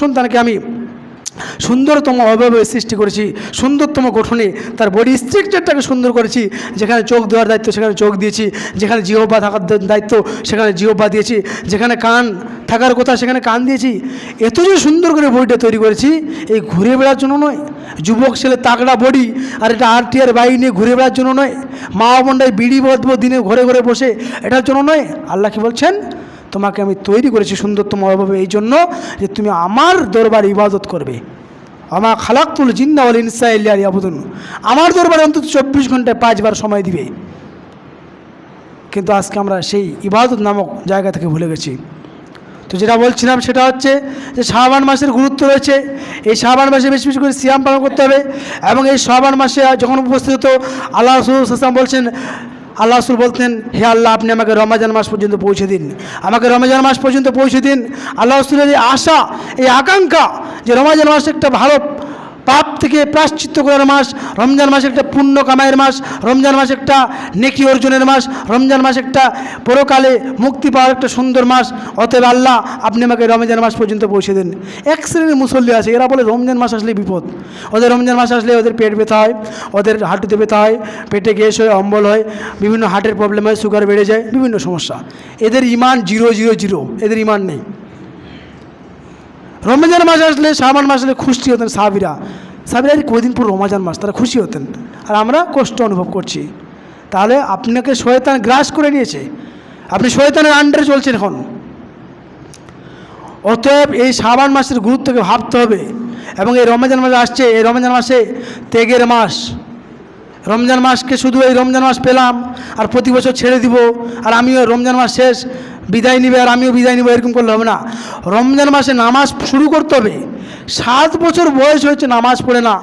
সন্তানকে আমি সুন্দরতম অবয়বে সৃষ্টি করেছি, সুন্দরতম গঠনে তার বডি স্ট্রাকচারটাকে সুন্দর করেছি। যেখানে চোখ দেওয়ার দায়িত্ব সেখানে চোখ দিয়েছি, যেখানে জিহ্বা থাকার দায়িত্ব সেখানে জিহ্বা দিয়েছি, যেখানে কান থাকার কথা সেখানে কান দিয়েছি। এত যে সুন্দর করে বডিটা তৈরি করেছি, এই ঘুরে বেড়ার জন্য নয়। যুবক ছেলে তাগড়া বডি আর এটা RTR বাইক নিয়ে ঘুরে বেড়ার জন্য নয়। মা বোনটাই বিড়ি বাঁধবো দিনে ঘরে ঘরে বসে, এটার জন্য নয়। আল্লাহ কি বলছেন? তোমাকে আমি তৈরি করেছি সুন্দরতম অভাবে এই জন্য যে তুমি আমার দরবারে ইবাদত করবে। আমা খালাকতুল জিন্না ওয়াল ইনসা ইল্লা লিয়াবুদুন, আমার দরবারে অন্তত 24 ঘন্টায় 5 বার সময় দিবে। কিন্তু আজকে আমরা সেই ইবাদত নামক জায়গা থেকে ভুলে গেছি। তো যেটা বলছিলাম সেটা হচ্ছে যে শাবান মাসের গুরুত্ব রয়েছে। এই শাবান মাসে বেশি বেশি করে সিয়াম পালন করতে হবে। এবং এই শাবান মাসে যখন উপস্থিত হতো আল্লাহ রাসূল সাল্লাল্লাহু আলাইহি ওয়াসাল্লাম বলছেন, আল্লাহ রাসূল বলতেন, হে আল্লাহ আপনি আমাকে রমজান মাস পর্যন্ত পৌঁছে দিন, আমাকে রমজান মাস পর্যন্ত পৌঁছে দিন। আল্লাহ রাসূলের এই আশা, এই আকাঙ্ক্ষা যে রমজান মাস একটা ভালো পাপ থেকে প্রায়শ্চিত্ত করার মাস, রমজান মাস একটা পুণ্য কামাইয়ের মাস, রমজান মাস একটা নেকি অর্জনের মাস, রমজান মাস একটা পরকালে মুক্তি পাওয়ার একটা সুন্দর মাস। অতএব আল্লাহ আপনি আমাকে রমজান মাস পর্যন্ত পৌঁছে দিন। এক শ্রেণীর মুসল্লি আছে, এরা বলে রমজান মাস আসলে বিপদ। ওদের রমজান মাস আসলে ওদের পেট ব্যথা হয়, ওদের হাঁটুতে ব্যথা হয়, পেটে গ্যাস হয়, অম্বল হয়, বিভিন্ন হার্টের প্রবলেম হয়, সুগার বেড়ে যায়, বিভিন্ন সমস্যা। এদের ইমান 000, এদের ইমান নেই। রমজান মাস আসলে, শাবান মাস আসলে খুশি হতেন সাহাবীরা। কদিন পর রমজান মাস, তারা খুশি হতেন। আর আমরা কষ্ট অনুভব করছি। তাহলে আপনাকে শয়তান গ্রাস করে নিয়েছে, আপনি শয়তানের আন্ডারে চলছেন এখন। অতএব এই শাবান মাসের গুরুত্বকে ভাবতে হবে। এবং এই রমজান মাস আসছে, এই রমজান মাসে ত্যাগের মাস। রমজান মাসকে শুধু এই রমজান মাস পেলাম আর প্রতি বছর ছেড়ে দিব, আর আমিও রমজান মাস শেষ বিদায় নিবে আর আমিও বিদায় নিব, এরকম করলে হবে না। রমজান মাসে নামাজ শুরু করতে হবে। 7 বছর বয়স হয়েছে নামাজ পড়ে না,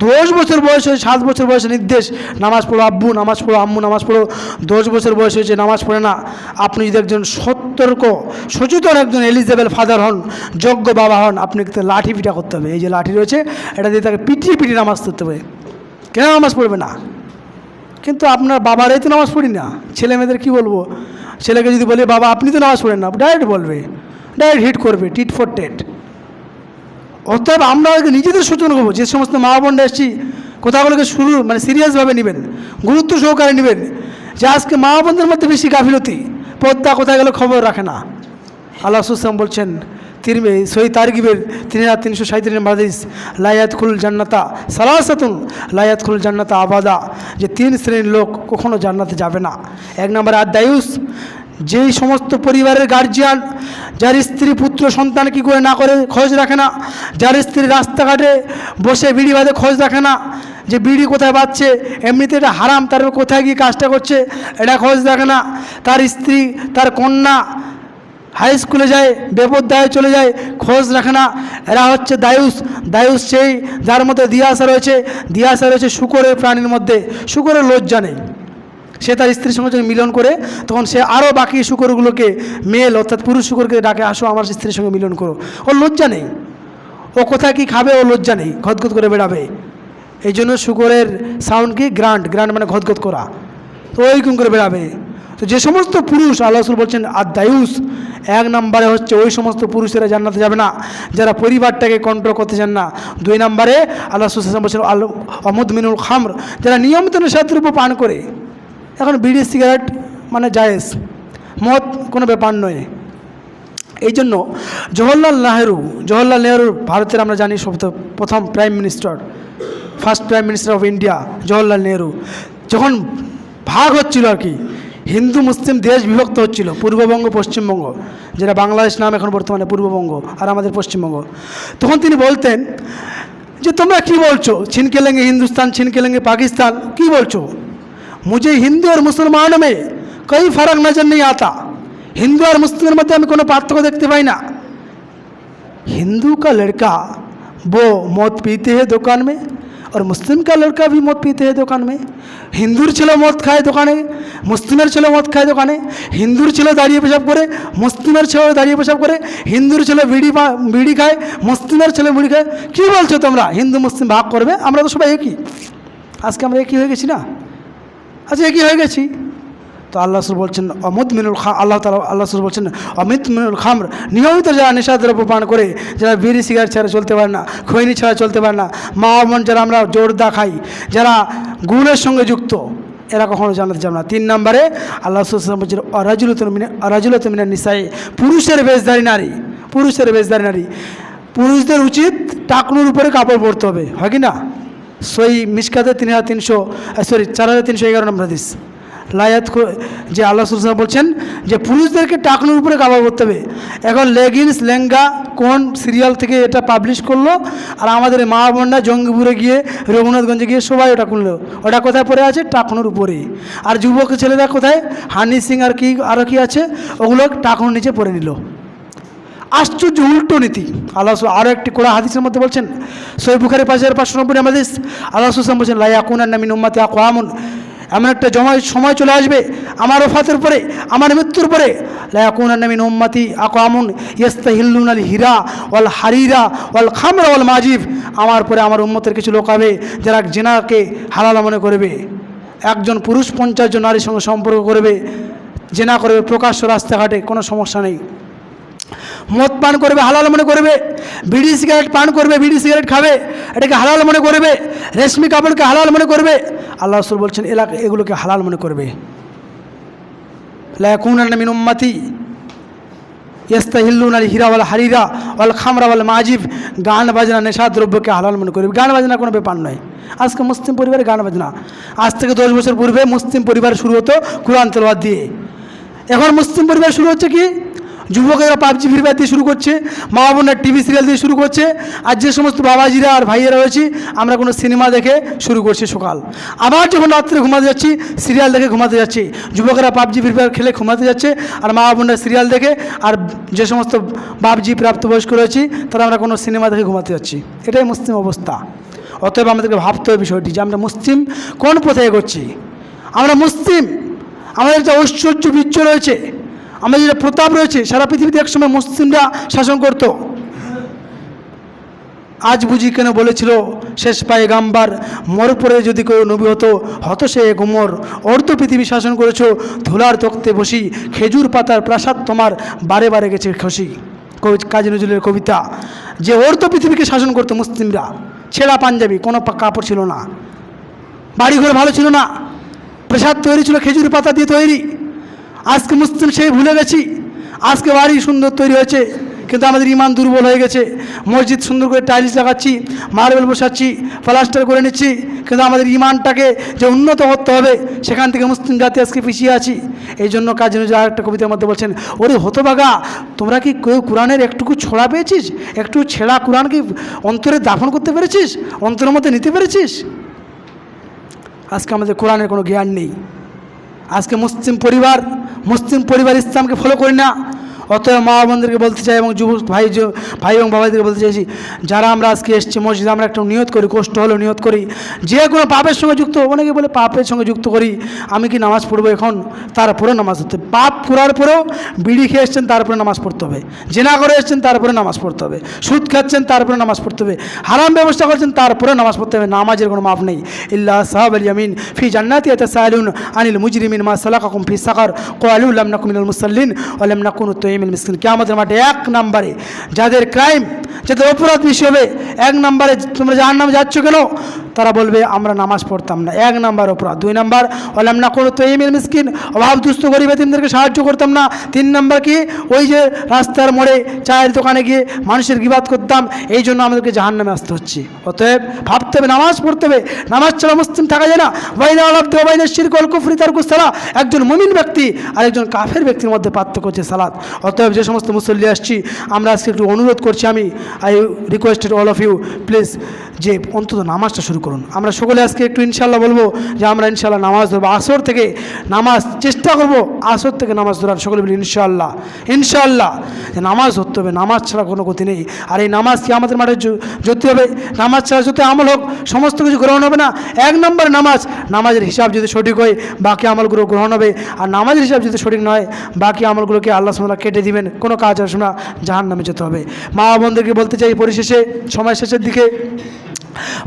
10 বছর বয়স হয়েছে, 7 বছর বয়সে নির্দেশ নামাজ পড়ো আব্বু, নামাজ পড়ো আম্মু, নামাজ পড়ো। 10 বছর বয়স হয়েছে নামাজ পড়ে না। আপনি যদি একজন সতর্ক সচেতন একজন এলিজেবল ফাদার হন, যোগ্য বাবা হন, আপনাকে লাঠি পিটা করতে হবে। এই যে লাঠি রয়েছে এটা দিয়ে তাকে পিটিয়ে পিটিয়ে নামাজ পড়তে হবে। কেন নামাজ পড়বে না? কিন্তু আপনার বাবারাই তো নামাজ পড়ি না, ছেলে মেয়েদের কী বলবো? ছেলেকে যদি বলি বাবা আপনি তো নামাজ পড়েন না, ডাইরেক্ট বলবে, ডাইরেক্ট হিট করবে, টিট ফর টেট। অতএব আমরা নিজেদের সচেতন করবো। যে সমস্ত মা বোনরা এসেছি, কথাগুলোকে সিরিয়াসভাবে নেবেন, গুরুত্ব সহকারে নেবেন। যে আজকে মা বোনদের মধ্যে বেশি গাফিলতি, পর্দা কোথায় গেলে খবর রাখে না। আল্লাহ রাসূল বলছেন সহি তারগিবের 3337 নম্বর হাদিস, লা ইয়াদখুলুল জান্নাতা সালাসাতুন লা ইয়াদখুলুল জান্নাতা আবাদা, যে 3 শ্রেণীর লোক কখনো জান্নাতে যাবে না। 1 নম্বরে আদ-দায়ুস, যেই সমস্ত পরিবারের গার্জিয়ান যার স্ত্রী পুত্র সন্তান কী করে না করে খোঁজ রাখে না, যার স্ত্রী রাস্তাঘাটে বসে বিড়ি বাঁধে খোঁজ রাখে না, যে বিড়ি কোথায় বাজছে, এমনিতে এটা হারাম, তার কোথায় গিয়ে কাজটা করছে এটা খোঁজ রাখে না, তার স্ত্রী তার কন্যা হাই স্কুলে যায় বেপরদায় চলে যায় খোঁজ রাখে না, এরা হচ্ছে দায়ুস। দায়ুস সেই যার মধ্যে দিয়াশা রয়েছে শূকরের প্রাণীর মধ্যে। শূকরের লজ্জা নেই, সে তার স্ত্রীর সঙ্গে যখন মিলন করে তখন সে আরও বাকি শূকরগুলোকে, মেল অর্থাৎ পুরুষ শূকরকে ডাকে, আসো আমার স্ত্রীর সঙ্গে মিলন করো। ওর লজ্জা নেই, ও কোথায় কী খাবে ও লজ্জা নেই, ঘদঘদ করে বেড়াবে। এই জন্য শূকরের সাউন্ড কি? গ্রান্ট মানে ঘদঘদ করা, তো ওইরকম করে বেড়াবে। তো যে সমস্ত পুরুষ, আল্লাহ রাসূল বলছেন আদ-দায়ুস, 1 নম্বরে হচ্ছে ওই সমস্ত পুরুষেরা জান্নাতে যাবে না যারা পরিবারটাকে কন্ট্রোল করতে চান না। 2 নম্বরে আল্লাহ রাসূল বলছেন মুদমিনুল খামর, যারা নিয়মিত নেশা দ্রব্য পান করে। এখন বিড়ি সিগারেট জায়েজ, মদ কোনো ব্যাপার নয়। এই জন্য জওহরলাল নেহরু ভারতের আমরা জানি প্রথম prime minister, first prime minister of India Jawaharlal Nehru, যখন ভাগ হচ্ছিল আর কি, হিন্দু মুসলিম দেশ বিভক্ত হচ্ছিল, পূর্ববঙ্গ পশ্চিমবঙ্গ, যেটা বাংলাদেশ নাম এখন বর্তমানে পূর্ববঙ্গ আর আমাদের পশ্চিমবঙ্গ, তখন তিনি বলতেন যে তোমরা কি বলছো, ছিনকে লেঙ্গে হিন্দুস্তান, ছিনকে লেঙ্গে পাকিস্তান, কি বলছো? মুঝে হিন্দু আর মুসলমান মে कोई फर्क नजर नहीं आता, हिंदू और मुस्लिम मध्य में कोनो पार्थक्य देखते पाई ना। हिंदू का लड़का वो मौत पीते हैं दुकान में और मुस्लिम का लड़का भी मौत पीते हैं दुकान में। हिंदूर छेले मौत खाए दुकाने, मुस्लिमेर छेले मौत खाए दुकाने। हिंदूर छेले दाड़िये पेशाब करे, मुस्लिमेर छेले दाड़िये पेशाब करे। हिंदूर छेले बीड़ी खाए, मुस्लिमेर छेले बीड़ी खाए। कि बोलছো তোমরা হিন্দু মুসলিম ভাগ করবে? আমরা তো সবাই একই। আজকে আমরা একই হয়ে গেছি না? আচ্ছা একই হয়ে গেছি, তো আল্লাহ রাসূল বলছেন আল্লাহ রাসূল বলছেন অমিতমিনুল খামর, নিয়মিত যারা নেশাদ্রব্য পান করে, যারা বিড়ি সিগারেট ছাড়া চলতে পারে না, খৈনি ছাড়া চলতে পারে না, মা বোন যারা আমরা জোরদা খাই, যারা গুণের সঙ্গে যুক্ত, এরা কখনো জানাতে যাবে না। 3 নম্বরে আল্লাহ রাসূল বলছেন অরাজুলাতুন মিনান নিসাই, পুরুষের বেশধারী নারী, পুরুষের বেশধারী নারী, পুরুষদের উচিত টাকনুর উপরে কাপড় পরতে হবে, হয় কি না? সই মিশকাতে 4311 নম্বর হাদিস লায়াত, যে আল্লাহ রাসূল বলছেন যে পুরুষদেরকে টাকনুর উপরে কাপড় পরতে হবে। এখন লেগিংস লেহেঙ্গা কোন সিরিয়াল থেকে এটা পাবলিশ করলো, আর আমাদের মা বোনরা জঙ্গিপুরে গিয়ে, রঘুনাথগঞ্জে গিয়ে সবাই ওটা করলো, ওটা কোথায় পরে আছে? টাকনুর উপরে। আর যুবক ছেলেরা কোথায়? হানি সিং আর কি আরও কি আছে, ওগুলো টাকনুর নিচে পরে নিল। আশ্চর্য উল্টো নীতি। আল্লাহ আরও একটি কোরআন হাদিসের মধ্যে বলছেন, সহিহ বুখারী 5590 নম্বর হাদিস, আল্লাহ রাসূল বলছেন লা ইয়াকুনান্না মিন উম্মতি আকওয়ামুন, এমন একটা সময় চলে আসবে আমার ওফাতের পরে, আমার মৃত্যুর পরে, লা ইয়াকুনান্না মিন উম্মতি আকওয়ামুন ইস্তাহিল্লুনাল হিরা ওয়াল হারিরা ওয়াল খামরা ওয়াল মাজিব, আমার পরে আমার উম্মতের কিছু লোক হবে যারা জিনাকে হালাল মনে করবে। একজন পুরুষ 50 জন নারীর সঙ্গে সম্পর্ক করবে, জিনা করবে প্রকাশ্য রাস্তাঘাটে, কোনো সমস্যা নেই। মদ পান করবে, হালাল মনে করবে। বিড়ি সিগারেট পান করবে, বিড়ি সিগারেট খাবে, এটাকে হালাল মনে করবে। রেশমি কাপড়কে হালাল মনে করবে। আল্লাহ রাসূল বলছেন এগুলোকে হালাল মনে করবে। লা ইয়াকুনান্না মিন উম্মতি ইস্তাহিল্লুনাল হিরা ওয়াল হারিরা ওয়াল খামরা ওয়াল মাজিব, গান বাজনা নেশা দ্রব্যকে হালাল মনে করবে। গান বাজনা কোনো ব্যাপার নয়। আজকে মুসলিম পরিবারে গান বাজনা, আজ থেকে 10 বছর পূর্বে মুসলিম পরিবার শুরু হতো কুরআন তেলাওয়াত দিয়ে। এখন মুসলিম পরিবার শুরু হচ্ছে কি? যুবকেরা পাবজি ফ্রি ফায়ার দিয়ে শুরু করছে, মা বোনের টিভি সিরিয়াল দিয়ে শুরু করছে। আর যে সমস্ত বাবাজিরা আর ভাইয়েরা রয়েছে, আমরা কোনো সিনেমা দেখে শুরু করছি সকাল, আবার যখন রাত্রে ঘুমাতে যাচ্ছি সিরিয়াল দেখে ঘুমাতে যাচ্ছি। যুবকেরা পাবজি ফ্রি ফায়ার খেলে ঘুমাতে যাচ্ছে, আর মা বোনের সিরিয়াল দেখে, আর যে সমস্ত বাবজি প্রাপ্তবয়স্ক রয়েছে তারা আমরা কোনো সিনেমা দেখে ঘুমাতে যাচ্ছি। এটাই মুসলিম অবস্থা। অতএব আমাদেরকে ভাবতে হবে বিষয়টি যে আমরা মুসলিম কোন পথে এগোচ্ছি। আমরা মুসলিম, আমাদের যে ঐশ্বর্য বীর্য রয়েছে, আমাদের যে প্রতাপ রয়েছে, সারা পৃথিবীতে একসময় মুসলিমরা শাসন করত। আজ বুঝি কেন বলেছিল শেষ পায়গাম্বার, মোর পরে যদি কেউ নবী হতো হতো সে এক উমর। অর্ধ পৃথিবী শাসন করেছো ধুলার তক্তে বসি, খেজুর পাতার প্রাসাদ তোমার বারে বারে গেছে খসি। কাজী নজরুলের কবিতা। যে অর্ধ পৃথিবীকে শাসন করতো মুসলিমরা, ছেঁড়া পাঞ্জাবি, কোনো কাপড় ছিল না, বাড়িঘর ভালো ছিল না, প্রাসাদ তৈরি ছিল খেজুর পাতা দিয়ে তৈরি। আজকে মুসলিম সেই ভুলে গেছি। আজকে বাড়ি সুন্দর তৈরি হয়েছে, কিন্তু আমাদের ইমান দুর্বল হয়ে গেছে। মসজিদ সুন্দর করে টাইলস লাগাচ্ছি, মার্বেল বসাচ্ছি, প্লাস্টার করে নিচ্ছি, কিন্তু আমাদের ইমানটাকে যে উন্নত করতে হবে সেখান থেকে মুসলিম জাতি আজকে পিছিয়ে আছি। এই জন্য কাজী নজরুল আরেকটা কবিতার মধ্যে বলছেন, ওরে হতভাগা, তোমরা কি কেউ কোরআনের একটুকু ছড়া পেয়েছিস? একটু ছেঁড়া কোরআন কি অন্তরে দাফন করতে পেরেছিস? অন্তরের মধ্যে নিতে পেরেছিস? আজকে আমাদের কোরআনের কোনো জ্ঞান নেই। আজকে মুসলিম পরিবার ইসলামকে ফলো করি না। অতএব মা বোনদেরকে বলতে চাই এবং যুবক ভাই এবং বাবাদেরকে বলতে চাইছি, যারা আমরা আজকে এসেছি মসজিদে, আমরা একটা নিয়ত করি, কষ্ট হলেও নিয়ত করি, যে কোনো পাপের সঙ্গে যুক্ত। অনেকে বলে পাপের সঙ্গে যুক্ত করি, আমি কি নামাজ পড়বো এখন? তারপরেও নামাজ পড়তে হবে। পাপ করার পরেও বিড়ি খেয়ে এসছেন, তারপরে নামাজ পড়তে হবে। জিনা করে এসছেন, তারপরে নামাজ পড়তে হবে। সুদ খাচ্ছেন, তারপরে নামাজ পড়তে হবে। হারাম ব্যবস্থা করছেন, তারপরে নামাজ পড়তে হবে। নামাজের কোনো মাপ নেই। ইল্লা আসহাবাল ইয়ামিন ফি জান্নাতি ইয়াতাসাআলুন আনিল মুজরিমিন মা সালাকাকুম ফি সাকার ক্বালু লাম নাকু মিনাল মুসাল্লিন ওয়া লাম নাকু নুতঈমুল মিসকিন। কিয়ামতের মাঠে 1 নম্বরে যাদের ক্রাইম, যাদের অপরাধ বেশি হবে, 1 নম্বরে তোমরা জাহান্নামে যাচ্ছ কেন? তারা বলবে আমরা নামাজ পড়তাম না। 1 নম্বর অপরাধ। 2 নম্বর ওয়া লাম নাকু নুতঈমুল মিসকিন, অভাব দুস্থ গরিব এতিমদেরকে সাহায্য করতাম না। 3 নম্বর কি? ওই যে রাস্তার মোড়ে চায়ের দোকানে গিয়ে মানুষের গিবাত করতাম, এই জন্য আমাদেরকে জাহান্নামে আসতে হচ্ছে। অতএব ভাবতে হবে, নামাজ পড়তে হবে। নামাজ ছাড়া মুসলিম থাকা যায় না। বাইনা আল আবদি ওয়া বাইনা শিরক ওয়াল কুফরি তারকুস সালাহ। একজন মুমিন ব্যক্তি আর একজন কাফের ব্যক্তির মধ্যে পার্থক্য হচ্ছে সালাত। অতএব যে সমস্ত মুসল্লি আসছি, আমরা আজকে একটু অনুরোধ করছি, I requested all of you please, যে অন্তত নামাজটা শুরু করুন। আমরা সকলে আজকে একটু ইনশাল্লাহ বলবো যে আমরা ইনশাল্লাহ নামাজ ধরবো। আসর থেকে নামাজ চেষ্টা করবো, আসর থেকে নামাজ ধরার। সকলে বলি ইনশাআল্লাহ, ইনশাআল্লাহ যে নামাজ ধরতে হবে। নামাজ ছাড়া কোনো গতি নেই। আর এই নামাজ কি আমাদের মাঠে যুক্তি হবে? নামাজ ছাড়া যত আমল হোক সমস্ত কিছু গ্রহণ হবে না। 1 নম্বর নামাজের হিসাব যদি সঠিক হয় বাকি আমলগুলো গ্রহণ হবে। আর নামাজের হিসাব যদি সঠিক নয় বাকি আমলগুলোকে আল্লাহ সুবহানাহু ওয়া তাআলা কেটে দিবেন, কোনো কাজ আসবে না, জাহান্নামে যেতে হবে। মা বোনদেরকে বলতে চাই পরিশেষে, সময় শেষের দিকে,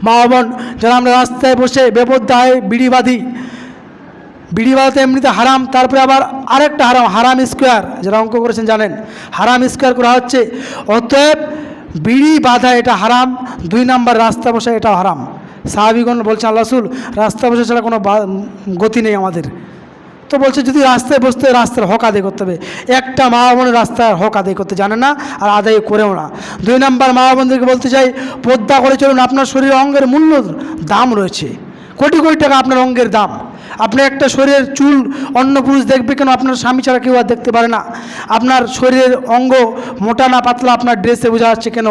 মা বোন যারা আমরা রাস্তায় বসে বেপরোয়া বিড়ি বাঁধি, বিড়ি বাঁধাতে এমনিতে হারাম, তারপরে আবার আরেকটা হারাম, হারাম স্কোয়ার, যারা অঙ্ক করেছেন জানেন হারাম স্কোয়ার করা হচ্ছে। অতএব বিড়ি বাঁধা এটা হারাম, 2 নাম্বার রাস্তা বসা এটাও হারাম। সাহাবীগণ বলছে আল্লাহ রাসূল রাস্তা বসা ছাড়া কোনো গতি নেই আমাদের। তো বলছে যদি রাস্তায় বসতে হয় রাস্তার হক আদায় করতে হবে। একটা মা বোনের রাস্তার হক আদায় করতে জানে না আর আদায় করেও না। 2 নাম্বার মা বোনদেরকে বলতে চাই পর্দা করে চলুন। আপনার শরীরের অঙ্গের মূল্য দাম রয়েছে, কোটি কোটি টাকা আপনার অঙ্গের দাম। আপনি একটা শরীরের চুল অন্য পুরুষ দেখবে কেন? আপনার স্বামী ছাড়া কেউ আর দেখতে পারে না। আপনার শরীরের অঙ্গ মোটা না পাতলা আপনার ড্রেসে বোঝা যাচ্ছে কেন?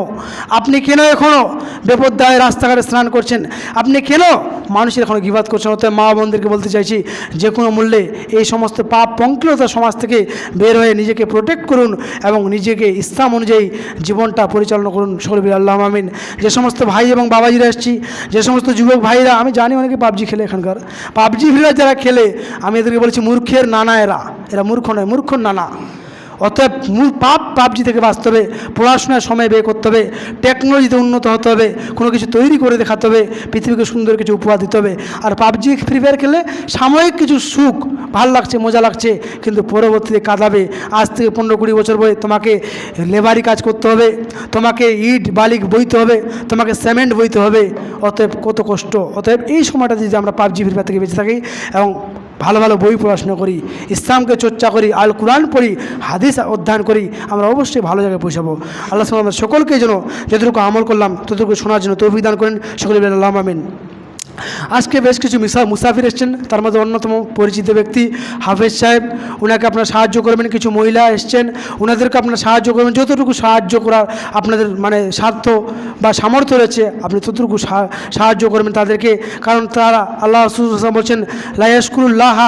আপনি কেন এখনও বেপরদায় রাস্তাঘাটে স্নান করছেন? আপনি কেন মানুষের এখনও গীবাত করছেন? অতএব মা বোনদেরকে বলতে চাইছি যে কোনো মূল্যে এই সমস্ত পাপ পঙ্কিলতা সমাজ থেকে বের হয়ে নিজেকে প্রোটেক্ট করুন এবং নিজেকে ইসলাম অনুযায়ী জীবনটা পরিচালনা করুন। সকলে আল্লাহ আমিন। যে সমস্ত ভাই এবং বাবাজিরা এসেছি, যে সমস্ত যুবক ভাইরা, আমি জানি অনেকে পাবজি খেলে এখানকার, পাবজি ফ্রি যারা খেলে আমি এদেরকে বলেছি মূর্খের নানা, এরা মূর্খ নয়, মূর্খর নানা। অতএব পাবজি থেকে বাঁচতে হবে, পড়াশোনার সময় ব্যয় করতে হবে, টেকনোলজিতে উন্নত হতে হবে, কোনো কিছু তৈরি করে দেখাতে হবে, পৃথিবীকে সুন্দর কিছু উপহার দিতে হবে। আর পাবজি ফ্রি ফায়ার খেলে সাময়িক কিছু সুখ, ভাল লাগছে, মজা লাগছে, কিন্তু পরবর্তীতে কাঁদাবে। আজ থেকে 15-20 বছর বয়ে তোমাকে লেবারি কাজ করতে হবে, তোমাকে ইট বালি বইতে হবে, তোমাকে সিমেন্ট বইতে হবে। অতএব কত কষ্ট। অতএব এই সময়টা যদি আমরা পাবজি ফ্রি ফায়ার থেকে বেঁচে থাকি এবং ভালো ভালো বই পড়াশোনা করি, ইসলামকে চর্চা করি, আল কুরআন পড়ি, হাদিস অধ্যয়ন করি, আমরা অবশ্যই ভালো জায়গায় পৌঁছাবো। আল্লাহ সুবহানাহু ওয়া তাআলা সকলকে যেন যতটুকু আমল করলাম ততটুকু শোনার জন্য তৌফিক দান করেন। সকলে বলেন আল্লাহুম্মা আমিন। আজকে বেশ কিছু মুসাফির এসছেন, তার মধ্যে অন্যতম পরিচিত ব্যক্তি হাফেজ সাহেব। ওনাকে আপনারা সাহায্য করবেন। কিছু মহিলা এসছেন, ওনাদেরকে আপনারা সাহায্য করবেন। যতটুকু সাহায্য করার আপনাদের সাধ্য বা সামর্থ্য রয়েছে আপনি ততটুকু সাহায্য করবেন তাদেরকে। কারণ তারা আল্লাহ রাসূল বলছেন লায়াশকুরুল্লাহ,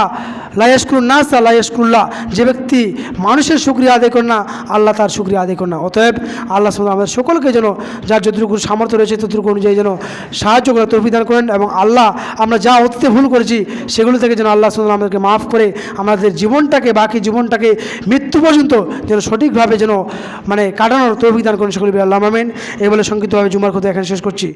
যে ব্যক্তি মানুষের শুকরিয়া আদায় করে না আল্লাহ তার শুকরিয়া আদায় করে না। অতএব আল্লাহ আমাদের সকলকে যেন যার যতটুকু সামর্থ্য রয়েছে ততটুকু অনুযায়ী যেন সাহায্য করার তৌফিক দান করেন এবং আল্লাহ আমরা যা অতীতে ভুল করেছি সেগুলো থেকে যেন আল্লাহ আমাদেরকে মাফ করে আমাদের জীবনটাকে, বাকি জীবনটাকে মৃত্যু পর্যন্ত যেন সঠিকভাবে যেন কাটানোর তৌফিক দান করেন। সকলে আল্লাহ আমিন। এই বলে সংক্ষিপ্তভাবে জুমার কথা এখানে শেষ করছি।